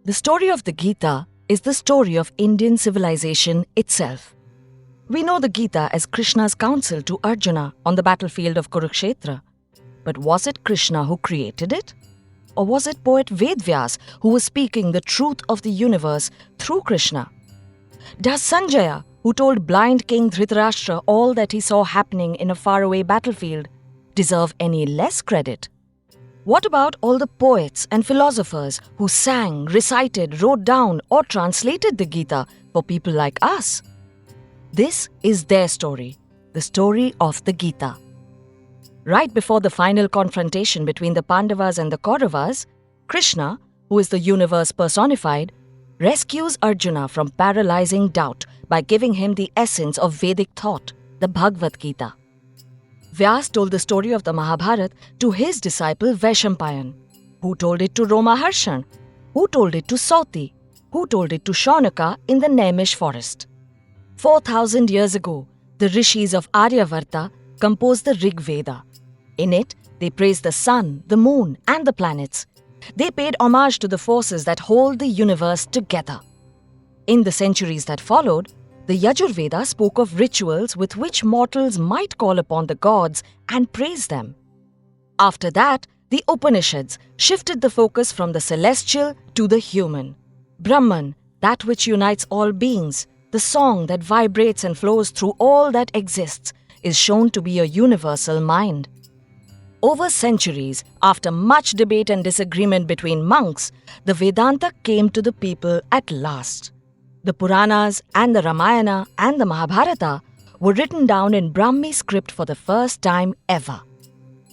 The story of the Gita is the story of Indian civilization itself. We know the Gita as Krishna's counsel to Arjuna on the battlefield of Kurukshetra. But was it Krishna who created it? Or was it poet Vedvyas who was speaking the truth of the universe through Krishna? Does Sanjaya, who told blind King Dhritarashtra all that he saw happening in a faraway battlefield, deserve any less credit? What about all the poets and philosophers who sang, recited, wrote down or translated the Gita for people like us? This is their story, the story of the Gita. Right before the final confrontation between the Pandavas and the Kauravas, Krishna, who is the universe personified, rescues Arjuna from paralyzing doubt by giving him the essence of Vedic thought, the Bhagavad Gita. Vyas told the story of the Mahabharata to his disciple Vaishampayan, who told it to Romaharshan, who told it to Sauti, who told it to Shaunaka in the Naimish forest. 4,000 years ago, the rishis of Aryavarta composed the Rig Veda. In it, they praised the sun, the moon, and the planets. They paid homage to the forces that hold the universe together. In the centuries that followed, the Yajurveda spoke of rituals with which mortals might call upon the gods and praise them. After that, the Upanishads shifted the focus from the celestial to the human. Brahman, that which unites all beings, the song that vibrates and flows through all that exists, is shown to be a universal mind. Over centuries, after much debate and disagreement between monks, the Vedanta came to the people at last. The Puranas and the Ramayana and the Mahabharata were written down in Brahmi script for the first time ever.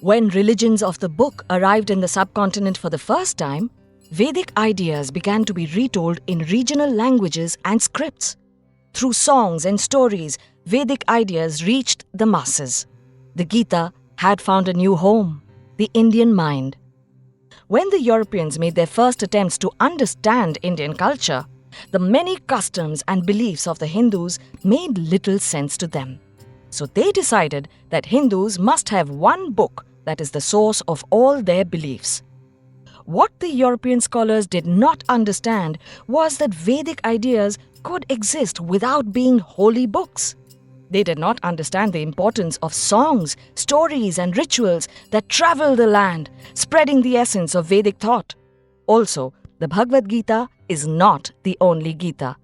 When religions of the book arrived in the subcontinent for the first time, Vedic ideas began to be retold in regional languages and scripts. Through songs and stories, Vedic ideas reached the masses. The Gita had found a new home, the Indian mind. When the Europeans made their first attempts to understand Indian culture, the many customs and beliefs of the Hindus made little sense to them. So they decided that Hindus must have one book that is the source of all their beliefs. What the European scholars did not understand was that Vedic ideas could exist without being holy books. They did not understand the importance of songs, stories, and rituals that travel the land, spreading the essence of Vedic thought. Also, the Bhagavad Gita is not the only Gita.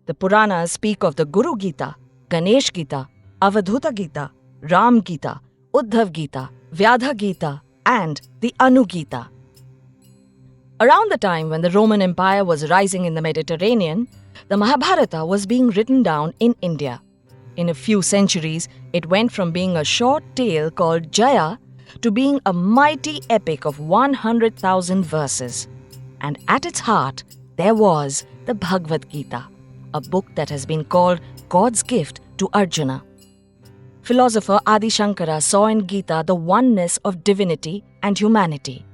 The Puranas speak of the Guru Gita, Ganesh Gita, Avadhuta Gita, Ram Gita, Uddhav Gita, Vyadha Gita, and the Anu Gita. Around the time when the Roman Empire was rising in the Mediterranean, the Mahabharata was being written down in India. In a few centuries, it went from being a short tale called Jaya to being a mighty epic of 100,000 verses. And at its heart, there was the Bhagavad Gita, a book that has been called God's gift to Arjuna. Philosopher Adi Shankara saw in Gita the oneness of divinity and humanity.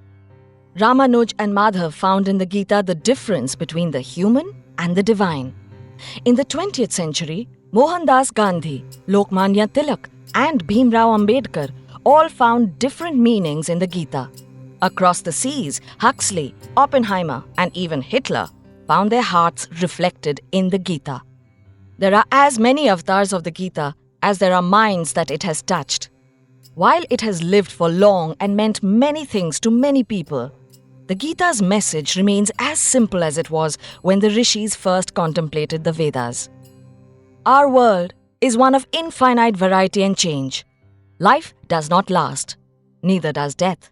Ramanuj and Madhav found in the Gita the difference between the human and the divine. In the 20th century, Mohandas Gandhi, Lokmanya Tilak, and Bhimrao Ambedkar all found different meanings in the Gita. Across the seas, Huxley, Oppenheimer, and even Hitler found their hearts reflected in the Gita. There are as many avatars of the Gita as there are minds that it has touched. While it has lived for long and meant many things to many people, the Gita's message remains as simple as it was when the rishis first contemplated the Vedas. Our world is one of infinite variety and change. Life does not last, neither does death.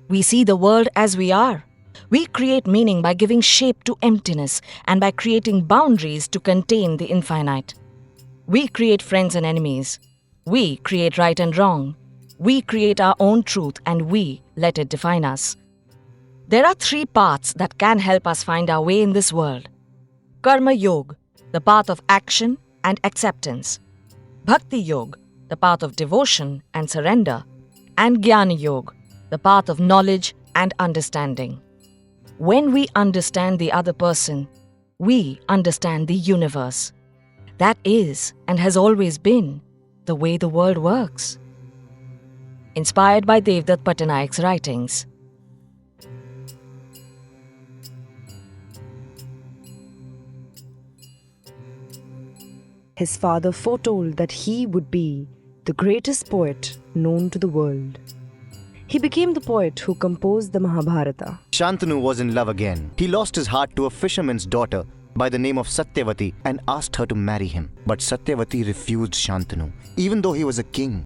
We see the world as we are. We create meaning by giving shape to emptiness and by creating boundaries to contain the infinite. We create friends and enemies. We create right and wrong. We create our own truth and we let it define us. There are 3 paths that can help us find our way in this world. Karma Yoga, the path of action and acceptance. Bhakti Yoga, the path of devotion and surrender. And Jnana Yoga, the path of knowledge and understanding. When we understand the other person, we understand the universe. That is and has always been the way the world works. Inspired by Devdutt Pattanayak's writings. His father foretold that he would be the greatest poet known to the world. He became the poet who composed the Mahabharata. Shantanu was in love again. He lost his heart to a fisherman's daughter by the name of Satyavati and asked her to marry him. But Satyavati refused Shantanu, even though he was a king.